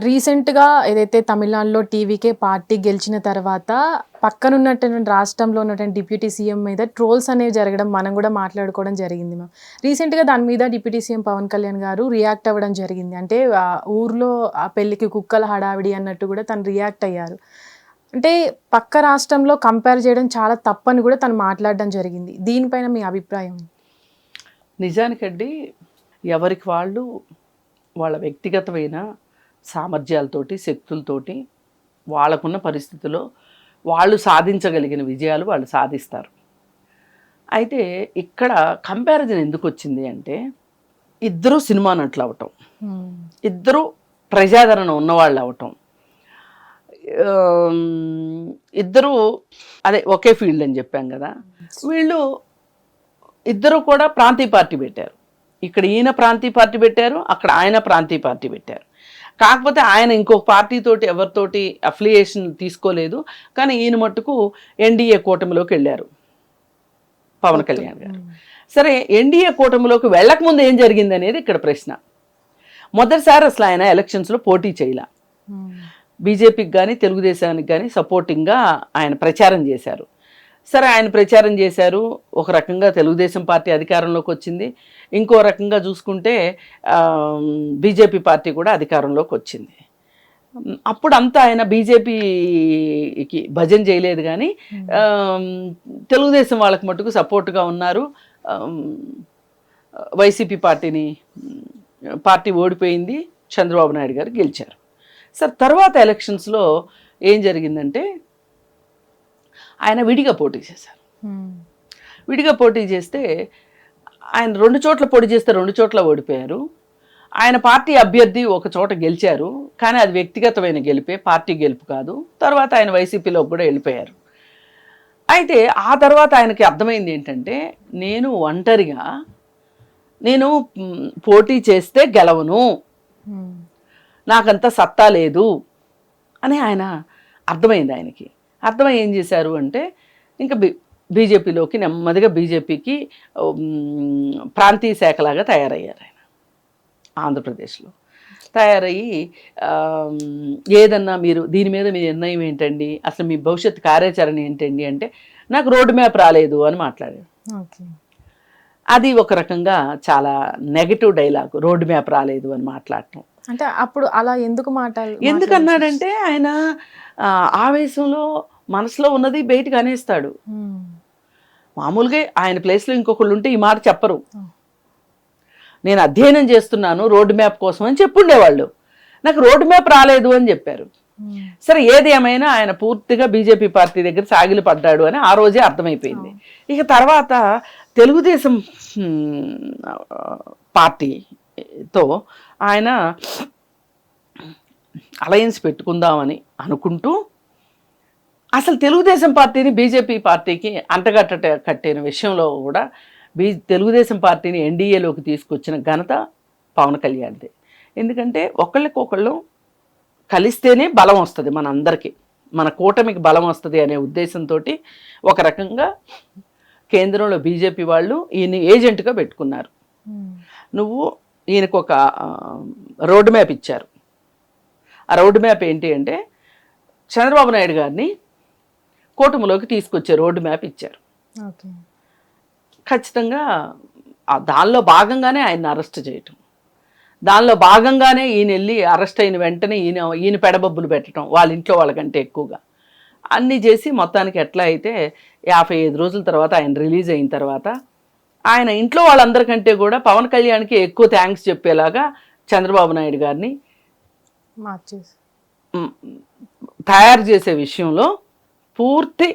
రీసెంట్‌గా ఏదైతే తమిళనాడులో టీవీకే పార్టీ గెలిచిన తర్వాత పక్కనున్నటువంటి రాష్ట్రంలో ఉన్నటువంటి డిప్యూటీ సీఎం మీద ట్రోల్స్ అనేవి జరగడం మనం కూడా మాట్లాడుకోవడం జరిగింది మ్యామ్. రీసెంట్‌గా దాని మీద డిప్యూటీ సీఎం పవన్ కళ్యాణ్ గారు రియాక్ట్ అవ్వడం జరిగింది. అంటే ఊర్లో ఆ పెళ్ళికి కుక్కల హడావిడి అన్నట్టు కూడా తను రియాక్ట్ అయ్యారు. అంటే పక్క రాష్ట్రంలో కంపేర్ చేయడం చాలా తప్పని కూడా తను మాట్లాడడం జరిగింది. దీనిపైన మీ అభిప్రాయం? నిజానికండి ఎవరికి వాళ్ళు వాళ్ళ వ్యక్తిగతమైన సామర్థ్యాలతోటి శక్తులతోటి వాళ్ళకున్న పరిస్థితుల్లో వాళ్ళు సాధించగలిగిన విజయాలు వాళ్ళు సాధిస్తారు. అయితే ఇక్కడ కంపారిజన్ ఎందుకు వచ్చింది అంటే ఇద్దరు సినిమా నటులు అవటం, ఇద్దరు ప్రజాదరణ ఉన్నవాళ్ళు అవటం, ఇద్దరు అదే ఒకే ఫీల్డ్ అని చెప్పాం కదా. వీళ్ళు ఇద్దరు కూడా ప్రాంతీయ పార్టీ పెట్టారు. ఇక్కడ ఈయన ప్రాంతీయ పార్టీ పెట్టారు, అక్కడ ఆయన ప్రాంతీయ పార్టీ పెట్టారు. కాకపోతే ఆయన ఇంకొక పార్టీతోటి ఎవరితోటి అఫిలియేషన్ తీసుకోలేదు. కానీ ఈయన మట్టుకు ఎన్డీఏ కూటమిలోకి వెళ్ళారు పవన్ కళ్యాణ్ గారు. సరే, ఎన్డీఏ కూటమిలోకి వెళ్ళకముందు ఏం జరిగింది అనేది ఇక్కడ ప్రశ్న. మొదటిసారి అసలు ఆయన ఎలక్షన్స్లో పోటీ చేయలే. బీజేపీకి కానీ తెలుగుదేశానికి కానీ సపోర్టింగ్గా ఆయన ప్రచారం చేశారు. సరే, ఆయన ప్రచారం చేశారు. ఒక రకంగా తెలుగుదేశం పార్టీ అధికారంలోకి వచ్చింది. ఇంకో రకంగా చూసుకుంటే బీజేపీ పార్టీ కూడా అధికారంలోకి వచ్చింది. అప్పుడు అంతా ఆయన బీజేపీకి భజన చేయలేదు, కానీ తెలుగుదేశం వాళ్ళకి మట్టుకు సపోర్ట్గా ఉన్నారు. వైసీపీ పార్టీ ఓడిపోయింది, చంద్రబాబు నాయుడు గారు గెలిచారు. సరే, తర్వాత ఎలక్షన్స్లో ఏం జరిగిందంటే ఆయన విడిగా పోటీ చేశారు. విడిగా పోటీ చేస్తే ఆయన 2 చోట్ల పోటీ చేస్తే 2 చోట్ల ఓడిపోయారు. ఆయన పార్టీ అభ్యర్థి ఒక చోట గెలిచారు, కానీ అది వ్యక్తిగతమైన గెలిపే, పార్టీ గెలుపు కాదు. తర్వాత ఆయన వైసీపీలోకి కూడా వెళ్ళిపోయారు. అయితే ఆ తర్వాత ఆయనకి అర్థమైంది ఏంటంటే నేను ఒంటరిగా పోటీ చేస్తే గెలవను, నాకంత సత్తా లేదు అని ఆయన అర్థమైంది. ఆయనకి అర్థమై ఏం చేశారు అంటే ఇంకా బీజేపీలోకి నెమ్మదిగా బీజేపీకి ప్రాంతీయ శాఖలాగా తయారయ్యారు. ఆయన ఆంధ్రప్రదేశ్లో తయారయ్యి ఏదన్నా మీరు దీని మీద మీ నిర్ణయం ఏంటండి, అసలు మీ భవిష్యత్ కార్యాచరణ ఏంటండి అంటే నాకు రోడ్ మ్యాప్ రాలేదు అని మాట్లాడారు. అది ఒక రకంగా చాలా నెగటివ్ డైలాగ్, రోడ్ మ్యాప్ రాలేదు అని మాట్లాడటం. అంటే అప్పుడు అలా ఎందుకన్నాడంటే ఆయన ఆవేశంలో మనసులో ఉన్నది బయటకు అనేస్తాడు. మామూలుగా ఆయన ప్లేస్లో ఇంకొకళ్ళు ఉంటే ఈ మాట చెప్పరు. నేను అధ్యయనం చేస్తున్నాను రోడ్ మ్యాప్ కోసం అని చెప్పుండేవాళ్ళు. నాకు రోడ్ మ్యాప్ రాలేదు అని చెప్పారు. సరే, ఏది ఏమైనా ఆయన పూర్తిగా బీజేపీ పార్టీ దగ్గర సాగిలి పడ్డాడు అని ఆ రోజే అర్థమైపోయింది. ఇక తర్వాత తెలుగుదేశం పార్టీతో ఆయన అలయన్స్ పెట్టుకుందామని అనుకుంటూ అసలు తెలుగుదేశం పార్టీని బీజేపీ పార్టీకి కట్టిన విషయంలో కూడా తెలుగుదేశం పార్టీని ఎన్డీఏలోకి తీసుకొచ్చిన ఘనత పవన్ కళ్యాణ్దే. ఎందుకంటే ఒకళ్ళకొకళ్ళు కలిస్తేనే బలం వస్తుంది, మనందరికీ మన కూటమికి బలం వస్తుంది అనే ఉద్దేశంతో ఒక రకంగా కేంద్రంలో బీజేపీ వాళ్ళు ఈయన ఏజెంట్గా పెట్టుకున్నారు. ఈయనకు ఒక రోడ్ మ్యాప్ ఇచ్చారు. ఆ రోడ్ మ్యాప్ ఏంటి అంటే చంద్రబాబు నాయుడు గారిని కూటమిలోకి తీసుకొచ్చే రోడ్డు మ్యాప్ ఇచ్చారు. ఖచ్చితంగా దానిలో భాగంగానే ఆయన అరెస్ట్ చేయటం, దానిలో భాగంగానే ఈయన వెళ్ళి అరెస్ట్ అయిన వెంటనే ఈయన పెడబబ్బులు పెట్టడం వాళ్ళ ఇంట్లో వాళ్ళకంటే ఎక్కువగా అన్నీ చేసి మొత్తానికి ఎట్లా అయితే 55 రోజుల తర్వాత ఆయన రిలీజ్ అయిన తర్వాత ఆయన ఇంట్లో వాళ్ళందరికంటే కూడా పవన్ కళ్యాణ్కి ఎక్కువ థ్యాంక్స్ చెప్పేలాగా చంద్రబాబు నాయుడు గారిని తయారు చేసే విషయంలో పూర్తి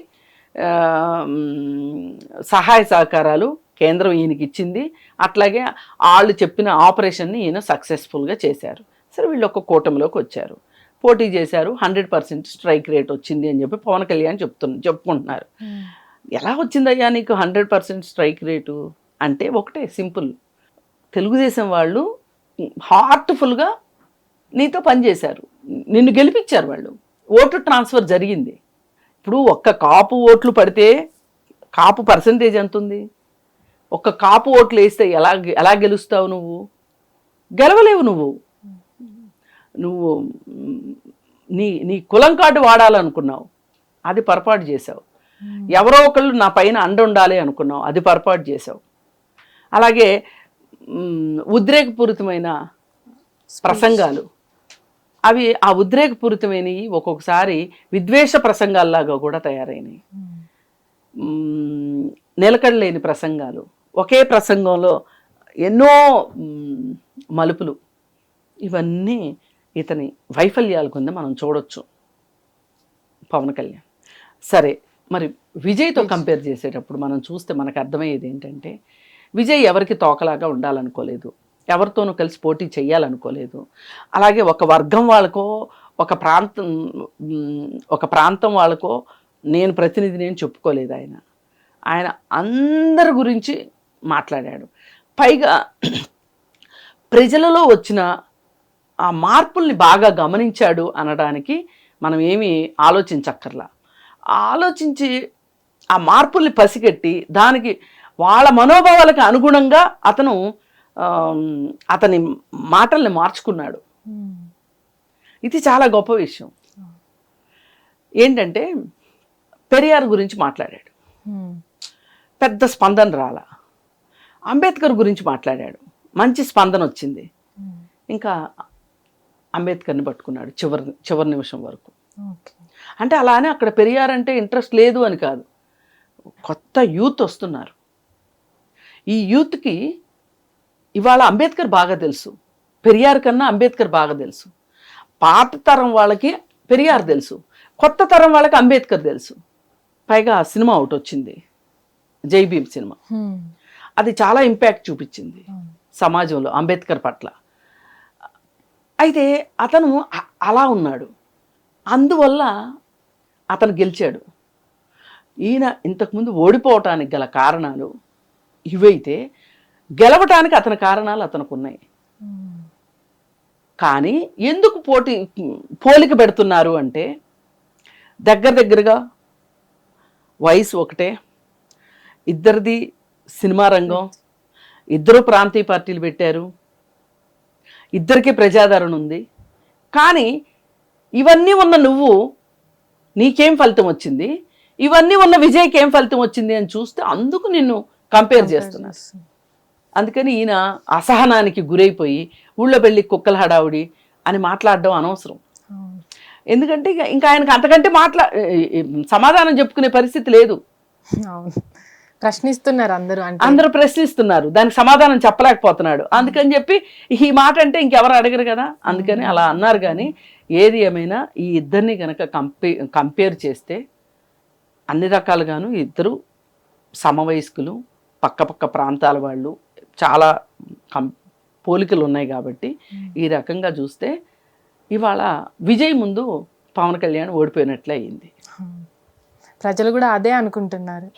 సహాయ సహకారాలు కేంద్రం ఈయనకి ఇచ్చింది. అట్లాగే వాళ్ళు చెప్పిన ఆపరేషన్ని ఈయన సక్సెస్ఫుల్గా చేశారు. సరే, వీళ్ళు ఒక కూటమిలోకి వచ్చారు, పోటీ చేశారు, 100% స్ట్రైక్ రేట్ వచ్చింది అని చెప్పి పవన్ కళ్యాణ్ చెప్పుకుంటున్నారు. ఎలా వచ్చిందయ్యా నీకు 100% స్ట్రైక్ రేటు అంటే ఒకటే సింపుల్, తెలుగుదేశం వాళ్ళు హార్ట్ఫుల్గా నీతో పనిచేశారు, నిన్ను గెలిపించారు. వాళ్ళు ఓటు ట్రాన్స్ఫర్ జరిగింది. ఇప్పుడు ఒక్క కాపు ఓట్లు పడితే కాపు పర్సంటేజ్ ఎంత ఉంది? ఒక్క కాపు ఓట్లు వేస్తే ఎలా గెలుస్తావు? నువ్వు గెలవలేవు. నువ్వు నీ కులం కార్డు వాడాలనుకున్నావు, అది పొరపాటు చేసావు. ఎవరో ఒకళ్ళు నా పైన అండ ఉండాలి అనుకున్నావు, అది పొరపాటు చేసావు. అలాగే ఉద్రేకపూరితమైన ప్రసంగాలు, అవి ఆ ఉద్రేకపూరితమైనవి ఒక్కొక్కసారి విద్వేష ప్రసంగాల్లాగా కూడా తయారైనవి. నిలకడలేని ప్రసంగాలు, ఒకే ప్రసంగంలో ఎన్నో మలుపులు, ఇవన్నీ ఇతని వైఫల్యాల కింద మనం చూడొచ్చు పవన్ కళ్యాణ్. సరే, మరి విజయ్తో కంపేర్ చేసేటప్పుడు మనం చూస్తే మనకు అర్థమయ్యేది ఏంటంటే, విజయ్ ఎవరికి తోకలాగా ఉండాలనుకోలేదు, ఎవరితోనూ కలిసి పోటీ చేయాలనుకోలేదు. అలాగే ఒక వర్గం వాళ్ళకో ఒక ప్రాంతం వాళ్ళకో నేను ప్రతినిధిని అని చెప్పుకోలేదు. ఆయన అందరి గురించి మాట్లాడాడు. పైగా ప్రజలలో వచ్చిన ఆ మార్పుల్ని బాగా గమనించాడు అనడానికి మనం ఏమీ ఆలోచించక్కర్లా. ఆలోచించి ఆ మార్పుల్ని పసిగట్టి దానికి వాళ్ళ మనోభావాలకు అనుగుణంగా అతని మాటల్ని మార్చుకున్నాడు. ఇది చాలా గొప్ప విషయం. ఏంటంటే పెరియార్ గురించి మాట్లాడాడు, పెద్ద స్పందన రాల. అంబేద్కర్ గురించి మాట్లాడాడు, మంచి స్పందన వచ్చింది. ఇంకా అంబేద్కర్ని పట్టుకున్నాడు చివరి నిమిషం వరకు. అంటే అలానే అక్కడ పెరియార్ అంటే ఇంట్రెస్ట్ లేదు అని కాదు, కొత్త యూత్ వస్తున్నారు. ఈ యూత్కి ఇవాళ అంబేద్కర్ బాగా తెలుసు, పెరియార్ కన్నా అంబేద్కర్ బాగా తెలుసు. పాత తరం వాళ్ళకి పెరియార్ తెలుసు, కొత్త తరం వాళ్ళకి అంబేద్కర్ తెలుసు. పైగా సినిమా ఒకటి వచ్చింది, జై భీమ్ సినిమా. అది చాలా ఇంపాక్ట్ చూపించింది సమాజంలో అంబేద్కర్ పట్ల. అయితే అతను అలా ఉన్నాడు, అందువల్ల అతను గెలిచాడు. ఈయన ఇంతకుముందు ఓడిపోవటానికి గల కారణాలు ఇవైతే, గెలవటానికి అతని కారణాలు అతనికి ఉన్నాయి. కానీ ఎందుకు పోలిక పెడుతున్నారు అంటే, దగ్గరగా వయసు ఒకటే, ఇద్దరిది సినిమా రంగం, ఇద్దరు ప్రాంతీయ పార్టీలు పెట్టారు, ఇద్దరికీ ప్రజాదరణ ఉంది. కానీ ఇవన్నీ ఉన్న నువ్వు నీకేం ఫలితం వచ్చింది, ఇవన్నీ ఉన్న విజయ్కి ఏం ఫలితం వచ్చింది అని చూస్తే అందుకు నిన్ను కంపేర్ చేస్తున్నారు. అందుకని ఈయన అసహనానికి గురైపోయి ఊళ్ళో పెళ్ళి కుక్కల హడావుడి అని మాట్లాడడం అనవసరం. ఎందుకంటే ఇంకా ఆయనకు అంతకంటే సమాధానం చెప్పుకునే పరిస్థితి లేదు. ప్రశ్నిస్తున్నారు అందరూ ప్రశ్నిస్తున్నారు, దానికి సమాధానం చెప్పలేకపోతున్నాడు. అందుకని చెప్పి ఈ మాట అంటే ఇంకెవరు అడగరు కదా, అందుకని అలా అన్నారు. కానీ ఏది ఏమైనా ఈ ఇద్దరిని కనుక కంపేర్ చేస్తే అన్ని రకాలుగాను ఇద్దరు సమవయస్కులు, పక్క ప్రాంతాల వాళ్ళు, చాలా పోలికలు ఉన్నాయి. కాబట్టి ఈ రకంగా చూస్తే ఇవాళ విజయ్ ముందు పవన్ కళ్యాణ్ ఓడిపోయినట్లే అయింది. ప్రజలు కూడా అదే అనుకుంటున్నారు.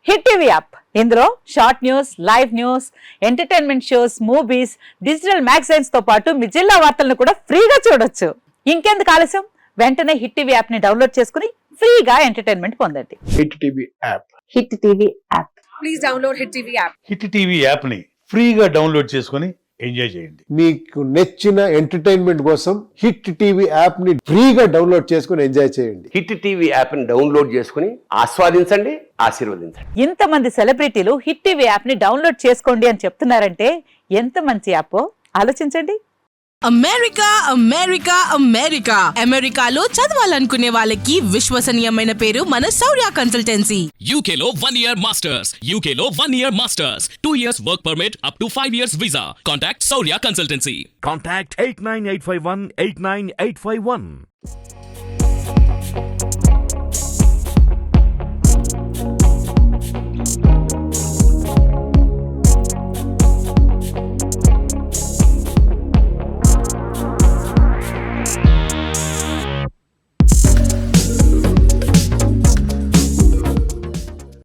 హిట్ టీవీ యాప్, ఇందులో short news, live news, entertainment shows, movies, digital magazines తో పాటు మీ జిల్లా వార్తలను కూడా ఫ్రీగా చూడొచ్చు. ఇంకెందుకు ఆలస్యం, వెంటనే హిట్ టీవీ యాప్ ని డౌన్లోడ్ చేసుకుని ఫ్రీగా ఎంటర్టైన్మెంట్ పొందండి. Hit TV app, hit TV app, please download hit TV app. Hit TV app ని ఫ్రీగా డౌన్లోడ్ చేసుకొని ఎంజాయ్ చేయండి. మీకు నచ్చిన ఎంటర్టైన్మెంట్ కోసం హిట్ టీవీ యాప్ ని ఫ్రీగా డౌన్లోడ్ చేసుకొని ఎంజాయ్ చేయండి. హిట్ టీవీ యాప్ ని డౌన్లోడ్ చేసుకుని ఆస్వాదించండి, ఆశీర్వదించండి. ఇంతమంది సెలబ్రిటీలు హిట్ టీవీ యాప్ ని డౌన్లోడ్ చేసుకోండి అని చెప్తున్నారంటే ఎంత మంచి యాప్ ఆలోచించండి. అమెరికాలో చదవాలనుకునే వాళ్ళకి విశ్వసనీయమైన పేరు మన శౌర్య కన్సల్టెన్సీ. UK లో 1 year masters, UK లో 1 year masters, 2 years work permit up to 5 years visa. Contact Saurya Consultancy. Contact 89851 89851.